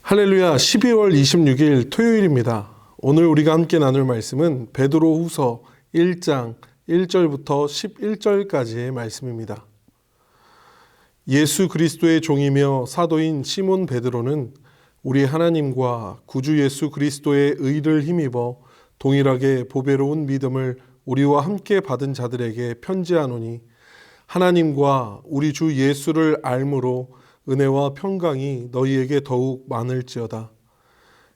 할렐루야. 12월 26일 토요일입니다. 오늘 우리가 함께 나눌 말씀은 베드로후서 1장 1절부터 11절까지의 말씀입니다. 예수 그리스도의 종이며 사도인 시몬 베드로는 우리 하나님과 구주 예수 그리스도의 의를 힘입어 동일하게 보배로운 믿음을 우리와 함께 받은 자들에게 편지하노니, 하나님과 우리 주 예수를 알므로 은혜와 평강이 너희에게 더욱 많을지어다.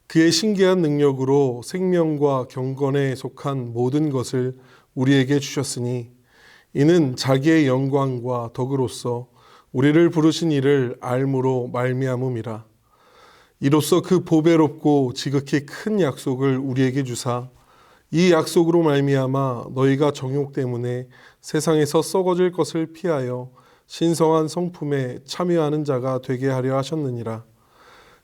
그의 신기한 능력으로 생명과 경건에 속한 모든 것을 우리에게 주셨으니, 이는 자기의 영광과 덕으로서 우리를 부르신 이를 알므로 말미암음이라. 이로써 그 보배롭고 지극히 큰 약속을 우리에게 주사, 이 약속으로 말미암아 너희가 정욕 때문에 세상에서 썩어질 것을 피하여 신성한 성품에 참여하는 자가 되게 하려 하셨느니라.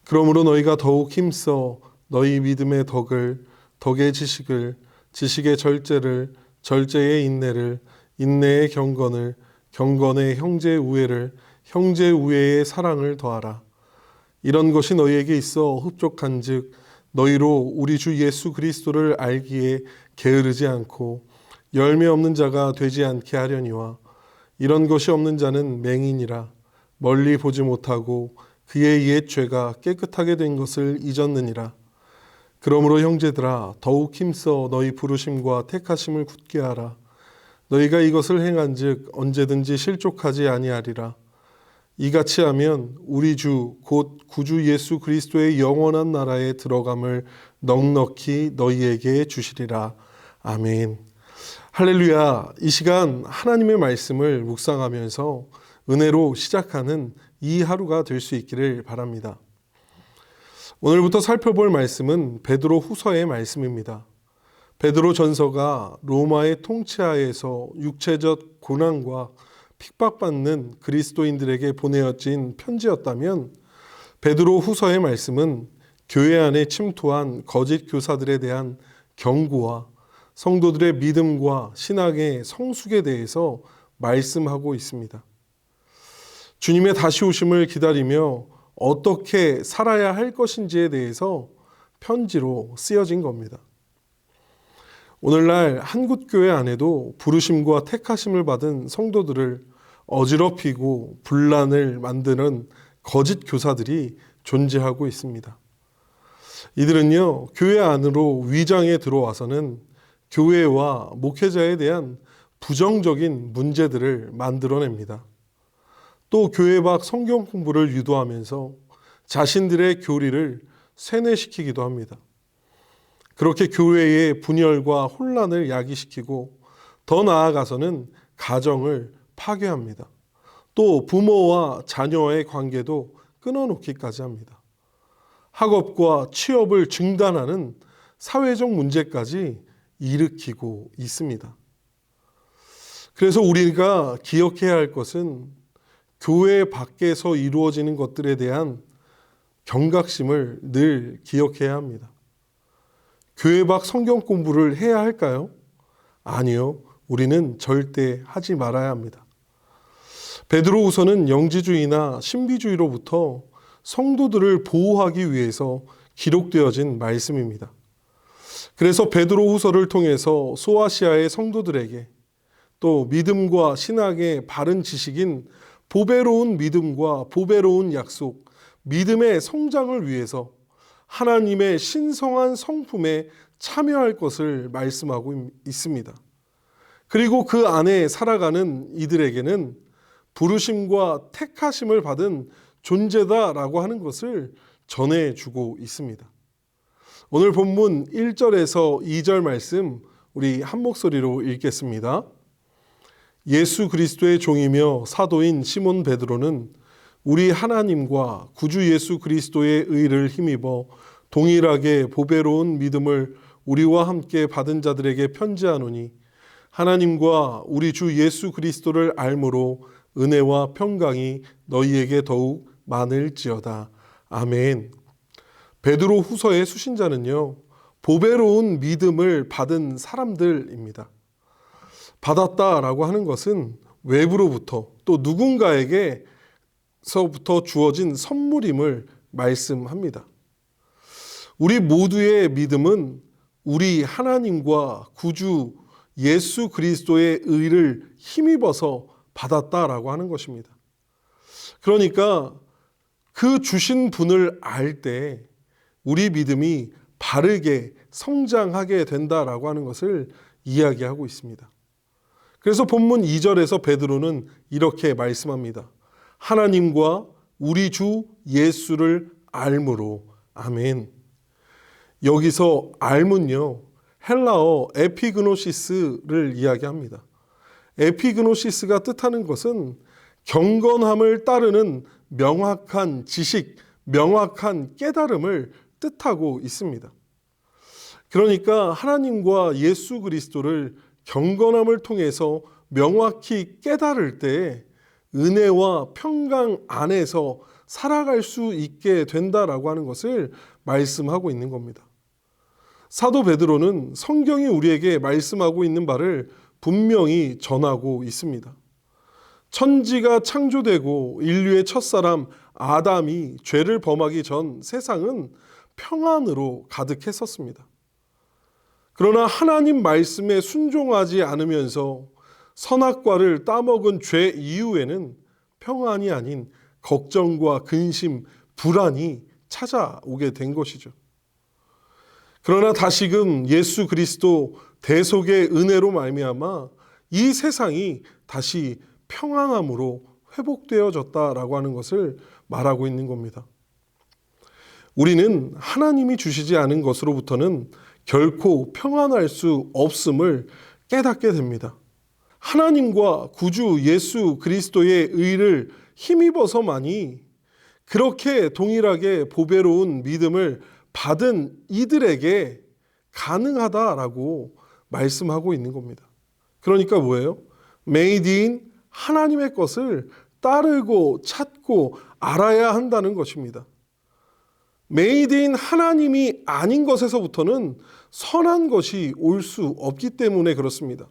그러므로 너희가 더욱 힘써 너희 믿음의 덕을, 덕의 지식을, 지식의 절제를, 절제의 인내를, 인내의 경건을, 경건의 형제 우애를, 형제 우애의 사랑을 더하라. 이런 것이 너희에게 있어 흡족한즉 너희로 우리 주 예수 그리스도를 알기에 게으르지 않고 열매 없는 자가 되지 않게 하려니와, 이런 것이 없는 자는 맹인이라 멀리 보지 못하고 그의 옛 죄가 깨끗하게 된 것을 잊었느니라. 그러므로 형제들아, 더욱 힘써 너희 부르심과 택하심을 굳게 하라. 너희가 이것을 행한즉 언제든지 실족하지 아니하리라. 이같이 하면 우리 주 곧 구주 예수 그리스도의 영원한 나라에 들어감을 넉넉히 너희에게 주시리라. 아멘. 할렐루야. 이 시간 하나님의 말씀을 묵상하면서 은혜로 시작하는 이 하루가 될 수 있기를 바랍니다. 오늘부터 살펴볼 말씀은 베드로 후서의 말씀입니다. 베드로 전서가 로마의 통치하에서 육체적 고난과 핍박받는 그리스도인들에게 보내어진 편지였다면, 베드로 후서의 말씀은 교회 안에 침투한 거짓 교사들에 대한 경고와 성도들의 믿음과 신앙의 성숙에 대해서 말씀하고 있습니다. 주님의 다시 오심을 기다리며 어떻게 살아야 할 것인지에 대해서 편지로 쓰여진 겁니다. 오늘날 한국교회 안에도 부르심과 택하심을 받은 성도들을 어지럽히고 분란을 만드는 거짓 교사들이 존재하고 있습니다. 이들은요, 교회 안으로 위장에 들어와서는 교회와 목회자에 대한 부정적인 문제들을 만들어냅니다. 또 교회 밖 성경 공부를 유도하면서 자신들의 교리를 세뇌시키기도 합니다. 그렇게 교회의 분열과 혼란을 야기시키고 더 나아가서는 가정을 파괴합니다. 또 부모와 자녀의 관계도 끊어놓기까지 합니다. 학업과 취업을 중단하는 사회적 문제까지 일으키고 있습니다. 그래서 우리가 기억해야 할 것은 교회 밖에서 이루어지는 것들에 대한 경각심을 늘 기억해야 합니다. 교회 밖 성경 공부를 해야 할까요? 아니요. 우리는 절대 하지 말아야 합니다. 베드로후서는 영지주의나 신비주의로부터 성도들을 보호하기 위해서 기록되어진 말씀입니다. 그래서 베드로후서를 통해서 소아시아의 성도들에게 또 믿음과 신학의 바른 지식인 보배로운 믿음과 보배로운 약속, 믿음의 성장을 위해서 하나님의 신성한 성품에 참여할 것을 말씀하고 있습니다. 그리고 그 안에 살아가는 이들에게는 부르심과 택하심을 받은 존재다라고 하는 것을 전해주고 있습니다. 오늘 본문 1절에서 2절 말씀 우리 한 목소리로 읽겠습니다. 예수 그리스도의 종이며 사도인 시몬 베드로는 우리 하나님과 구주 예수 그리스도의 의를 힘입어 동일하게 보배로운 믿음을 우리와 함께 받은 자들에게 편지하노니, 하나님과 우리 주 예수 그리스도를 알므로 은혜와 평강이 너희에게 더욱 많을지어다. 아멘. 베드로 후서의 수신자는요, 보배로운 믿음을 받은 사람들입니다. 받았다라고 하는 것은 외부로부터 또 누군가에게서부터 주어진 선물임을 말씀합니다. 우리 모두의 믿음은 우리 하나님과 구주 예수 그리스도의 의를 힘입어서 받았다라고 하는 것입니다. 그러니까 그 주신 분을 알 때 우리 믿음이 바르게 성장하게 된다라고 하는 것을 이야기하고 있습니다. 그래서 본문 2절에서 베드로는 이렇게 말씀합니다. 하나님과 우리 주 예수를 알므로. 아멘. 여기서 알문요, 헬라어 에피그노시스를 이야기합니다. 에피그노시스가 뜻하는 것은 경건함을 따르는 명확한 지식, 명확한 깨달음을 뜻하고 있습니다. 그러니까 하나님과 예수 그리스도를 경건함을 통해서 명확히 깨달을 때 은혜와 평강 안에서 살아갈 수 있게 된다라고 하는 것을 말씀하고 있는 겁니다. 사도 베드로는 성경이 우리에게 말씀하고 있는 바를 분명히 전하고 있습니다. 천지가 창조되고 인류의 첫사람 아담이 죄를 범하기 전 세상은 평안으로 가득했었습니다. 그러나 하나님 말씀에 순종하지 않으면서 선악과를 따먹은 죄 이후에는 평안이 아닌 걱정과 근심, 불안이 찾아오게 된 것이죠. 그러나 다시금 예수 그리스도 대속의 은혜로 말미암아 이 세상이 다시 평안함으로 회복되어졌다라고 하는 것을 말하고 있는 겁니다. 우리는 하나님이 주시지 않은 것으로부터는 결코 평안할 수 없음을 깨닫게 됩니다. 하나님과 구주 예수 그리스도의 의를 힘입어서만이 그렇게 동일하게 보배로운 믿음을 받은 이들에게 가능하다라고 말씀하고 있는 겁니다. 그러니까 뭐예요? made in 하나님의 것을 따르고 찾고 알아야 한다는 것입니다. made in 하나님이 아닌 것에서부터는 선한 것이 올 수 없기 때문에 그렇습니다.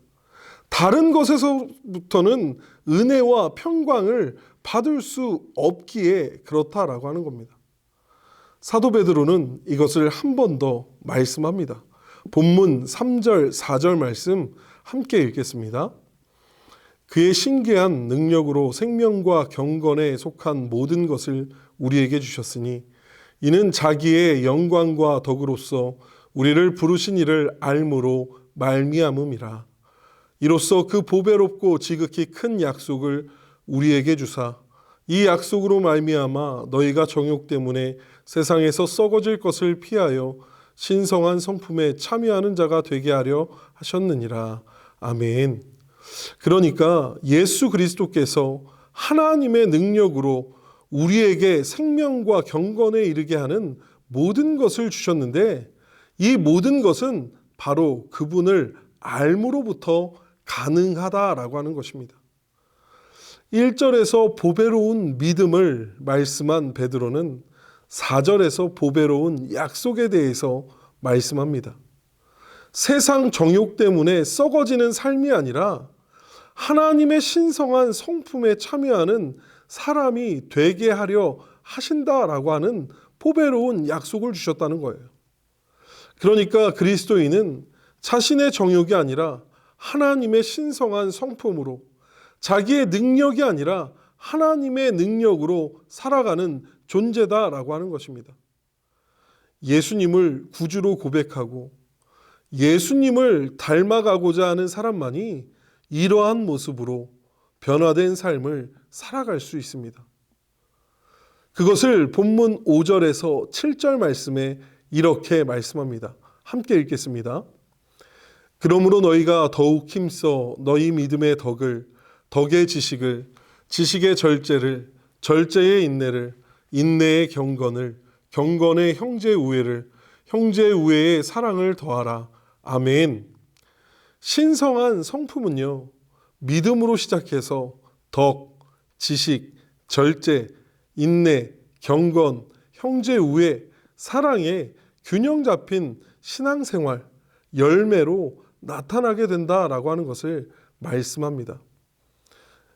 다른 것에서부터는 은혜와 평강을 받을 수 없기에 그렇다라고 하는 겁니다. 사도 베드로는 이것을 한 번 더 말씀합니다. 본문 3절, 4절 말씀 함께 읽겠습니다. 그의 신기한 능력으로 생명과 경건에 속한 모든 것을 우리에게 주셨으니 이는 자기의 영광과 덕으로서 우리를 부르신 이를 알므로 말미암음이라. 이로써 그 보배롭고 지극히 큰 약속을 우리에게 주사 이 약속으로 말미암아 너희가 정욕 때문에 세상에서 썩어질 것을 피하여 신성한 성품에 참여하는 자가 되게 하려 하셨느니라. 아멘. 그러니까 예수 그리스도께서 하나님의 능력으로 우리에게 생명과 경건에 이르게 하는 모든 것을 주셨는데 이 모든 것은 바로 그분을 알므로부터 가능하다라고 하는 것입니다. 1절에서 보배로운 믿음을 말씀한 베드로는 4절에서 보배로운 약속에 대해서 말씀합니다. 세상 정욕 때문에 썩어지는 삶이 아니라 하나님의 신성한 성품에 참여하는 사람이 되게 하려 하신다라고 하는 보배로운 약속을 주셨다는 거예요. 그러니까 그리스도인은 자신의 정욕이 아니라 하나님의 신성한 성품으로 자기의 능력이 아니라 하나님의 능력으로 살아가는 존재다라고 하는 것입니다. 예수님을 구주로 고백하고 예수님을 닮아가고자 하는 사람만이 이러한 모습으로 변화된 삶을 살아갈 수 있습니다. 그것을 본문 5절에서 7절 말씀에 이렇게 말씀합니다. 함께 읽겠습니다. 그러므로 너희가 더욱 힘써 너희 믿음의 덕을, 덕의 지식을, 지식의 절제를, 절제의 인내를, 인내의 경건을, 경건의 형제 우애를, 형제 우애의 사랑을 더하라. 아멘. 신성한 성품은요, 믿음으로 시작해서 덕, 지식, 절제, 인내, 경건, 형제 우애, 사랑의 균형 잡힌 신앙생활, 열매로 나타나게 된다라고 하는 것을 말씀합니다.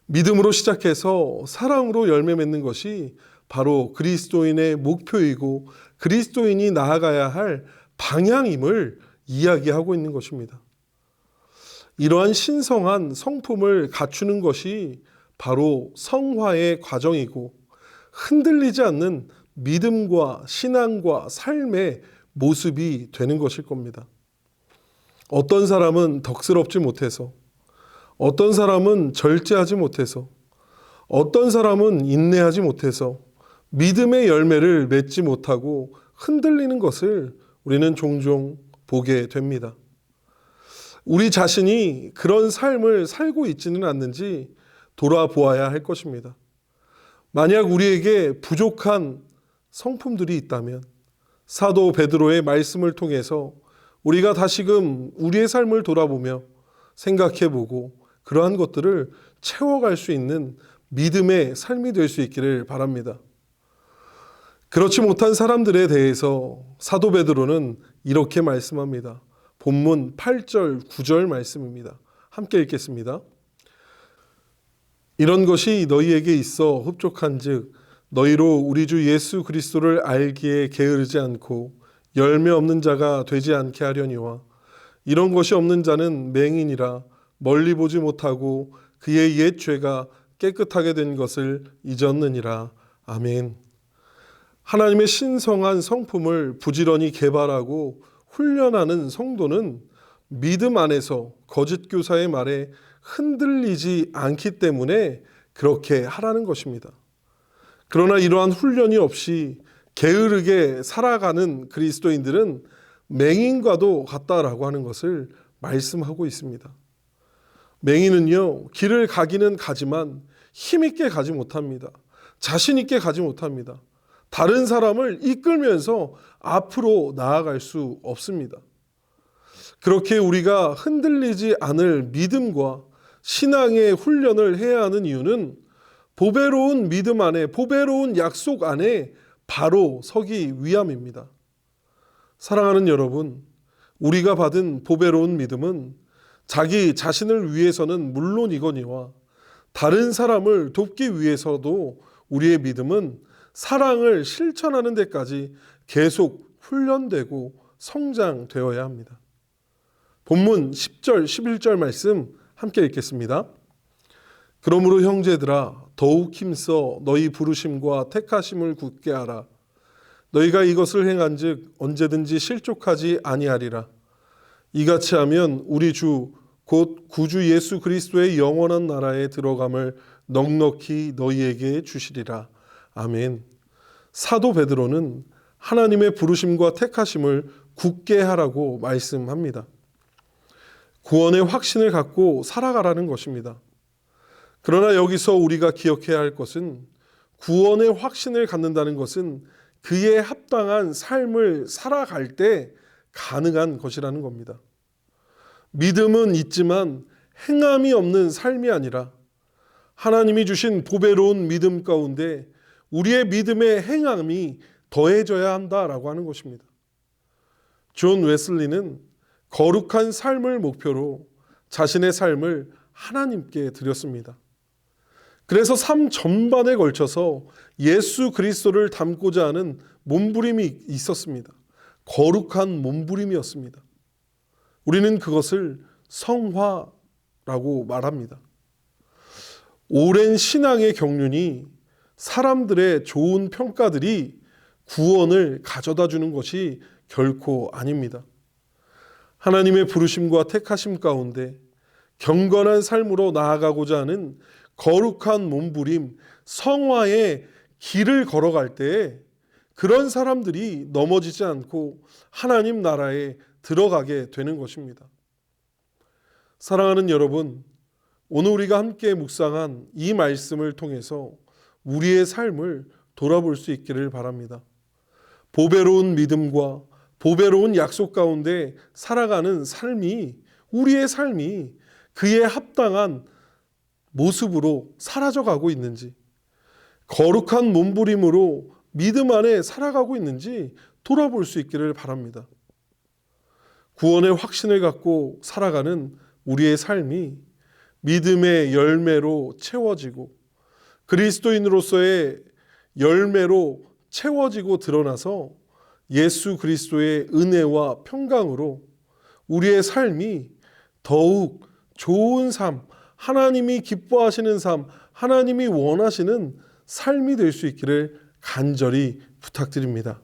믿음으로 시작해서 사랑으로 열매 맺는 것이 바로 그리스도인의 목표이고 그리스도인이 나아가야 할 방향임을 이야기하고 있는 것입니다. 이러한 신성한 성품을 갖추는 것이 바로 성화의 과정이고 흔들리지 않는 믿음과 신앙과 삶의 모습이 되는 것일 겁니다. 어떤 사람은 덕스럽지 못해서, 어떤 사람은 절제하지 못해서, 어떤 사람은 인내하지 못해서 믿음의 열매를 맺지 못하고 흔들리는 것을 우리는 종종 보게 됩니다. 우리 자신이 그런 삶을 살고 있지는 않는지 돌아보아야 할 것입니다. 만약 우리에게 부족한 성품들이 있다면 사도 베드로의 말씀을 통해서 우리가 다시금 우리의 삶을 돌아보며 생각해보고 그러한 것들을 채워갈 수 있는 믿음의 삶이 될 수 있기를 바랍니다. 그렇지 못한 사람들에 대해서 사도 베드로는 이렇게 말씀합니다. 본문 8절, 9절 말씀입니다. 함께 읽겠습니다. 이런 것이 너희에게 있어 흡족한즉 너희로 우리 주 예수 그리스도를 알기에 게으르지 않고 열매 없는 자가 되지 않게 하려니와 이런 것이 없는 자는 맹인이라 멀리 보지 못하고 그의 옛 죄가 깨끗하게 된 것을 잊었느니라. 아멘. 하나님의 신성한 성품을 부지런히 개발하고 훈련하는 성도는 믿음 안에서 거짓 교사의 말에 흔들리지 않기 때문에 그렇게 하라는 것입니다. 그러나 이러한 훈련이 없이 게으르게 살아가는 그리스도인들은 맹인과도 같다라고 하는 것을 말씀하고 있습니다. 맹인은요, 길을 가기는 가지만 힘있게 가지 못합니다. 자신있게 가지 못합니다. 다른 사람을 이끌면서 앞으로 나아갈 수 없습니다. 그렇게 우리가 흔들리지 않을 믿음과 신앙의 훈련을 해야 하는 이유는 보배로운 믿음 안에, 보배로운 약속 안에 바로 서기 위함입니다. 사랑하는 여러분, 우리가 받은 보배로운 믿음은 자기 자신을 위해서는 물론이거니와 다른 사람을 돕기 위해서도 우리의 믿음은 사랑을 실천하는 데까지 계속 훈련되고 성장되어야 합니다. 본문 10절, 11절 말씀 함께 읽겠습니다. 그러므로 형제들아 더욱 힘써 너희 부르심과 택하심을 굳게 하라. 너희가 이것을 행한즉 언제든지 실족하지 아니하리라. 이같이 하면 우리 주 곧 구주 예수 그리스도의 영원한 나라에 들어감을 넉넉히 너희에게 주시리라. 아멘. 사도 베드로는 하나님의 부르심과 택하심을 굳게 하라고 말씀합니다. 구원의 확신을 갖고 살아가라는 것입니다. 그러나 여기서 우리가 기억해야 할 것은 구원의 확신을 갖는다는 것은 그에 합당한 삶을 살아갈 때 가능한 것이라는 겁니다. 믿음은 있지만 행함이 없는 삶이 아니라 하나님이 주신 보배로운 믿음 가운데 우리의 믿음의 행함이 더해져야 한다라고 하는 것입니다. 존 웨슬리는 거룩한 삶을 목표로 자신의 삶을 하나님께 드렸습니다. 그래서 삶 전반에 걸쳐서 예수 그리스도를 닮고자 하는 몸부림이 있었습니다. 거룩한 몸부림이었습니다. 우리는 그것을 성화라고 말합니다. 오랜 신앙의 경륜이 사람들의 좋은 평가들이 구원을 가져다 주는 것이 결코 아닙니다. 하나님의 부르심과 택하심 가운데 경건한 삶으로 나아가고자 하는 거룩한 몸부림, 성화의 길을 걸어갈 때에 그런 사람들이 넘어지지 않고 하나님 나라에 들어가게 되는 것입니다. 사랑하는 여러분, 오늘 우리가 함께 묵상한 이 말씀을 통해서 우리의 삶을 돌아볼 수 있기를 바랍니다. 보배로운 믿음과 보배로운 약속 가운데 살아가는 삶이, 우리의 삶이 그에 합당한 모습으로 사라져가고 있는지, 거룩한 몸부림으로 믿음 안에 살아가고 있는지 돌아볼 수 있기를 바랍니다. 구원의 확신을 갖고 살아가는 우리의 삶이 믿음의 열매로 채워지고 그리스도인으로서의 열매로 채워지고 드러나서 예수 그리스도의 은혜와 평강으로 우리의 삶이 더욱 좋은 삶, 하나님이 기뻐하시는 삶, 하나님이 원하시는 삶이 될 수 있기를 간절히 부탁드립니다.